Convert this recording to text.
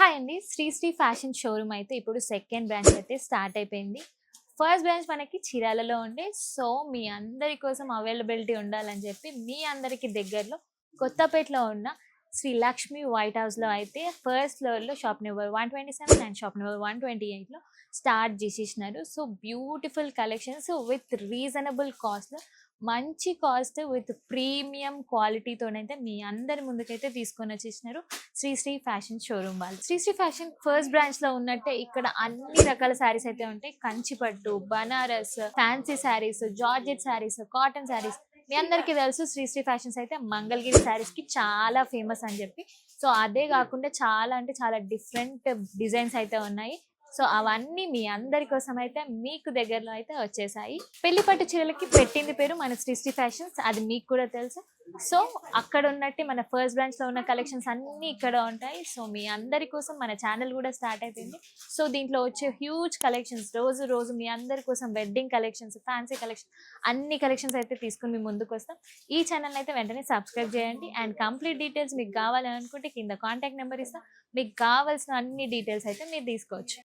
Hi అండి. Shri fashion showroom అయితే ఇప్పుడు సెకండ్ బ్రాంచ్ అయితే స్టార్ట్ అయిపోయింది. ఫస్ట్ బ్రాంచ్ మనకి చీరాలలో ఉండే. సో, మీ అందరి కోసం అవైలబిలిటీ ఉండాలని చెప్పి మీ అందరికి దగ్గరలో కొత్తపేటలో ఉన్న శ్రీ లక్ష్మి వైట్ హౌస్‌లో అయితే ఫస్ట్ ఫ్లోర్‌లో shop number 127 and shop number 128లో స్టార్ట్ చేసేసినారు. So, beautiful collections with reasonable కాస్ట్‌లో మంచి కాస్ట్ విత్ ప్రీమియం క్వాలిటీతోనైతే మీ అందరి ముందుకైతే తీసుకొని వచ్చేసినారు శ్రీ ఫ్యాషన్ షోరూమ్ వాళ్ళు. శ్రీ ఫ్యాషన్ ఫస్ట్ బ్రాంచ్ లో ఉన్నట్టే ఇక్కడ అన్ని రకాల శారీస్ అయితే ఉంటాయి. Kanchipattu, Banaras, fancy saris, georgette saris, cotton saris. మీ అందరికీ తెలుసు శ్రీ ఫ్యాషన్స్ అయితే మంగళగిరి శారీస్ కి చాలా ఫేమస్ అని చెప్పి. సో అదే కాకుండా చాలా అంటే చాలా డిఫరెంట్ డిజైన్స్ అయితే ఉన్నాయి. సో అవన్నీ మీ అందరి కోసం అయితే మీకు దగ్గరలో అయితే వచ్చేసాయి. పెళ్లి పట్టు చీరలకి పెట్టింది పేరు మన శ్రీ ఫ్యాషన్స్, అది మీకు కూడా తెలుసు. సో అక్కడ ఉన్నట్టే మన ఫస్ట్ బ్రాంచ్ లో ఉన్న కలెక్షన్స్ అన్ని ఇక్కడ ఉంటాయి. సో మీ అందరి కోసం మన ఛానల్ కూడా స్టార్ట్ అయిపోయింది. సో దీంట్లో వచ్చే హ్యూజ్ కలెక్షన్స్ రోజు రోజు మీ అందరి కోసం వెడ్డింగ్ కలెక్షన్స్, ఫ్యాన్సీ కలెక్షన్, అన్ని కలెక్షన్స్ అయితే తీసుకుని మీ ముందుకు వస్తాం. ఈ ఛానల్ అయితే వెంటనే సబ్స్క్రైబ్ చేయండి. అండ్ కంప్లీట్ డీటెయిల్స్ మీకు కావాలని అనుకుంటే కింద కాంటాక్ట్ నెంబర్ ఇస్తాం. మీకు కావాల్సిన అన్ని డీటెయిల్స్ అయితే మీరు తీసుకోవచ్చు.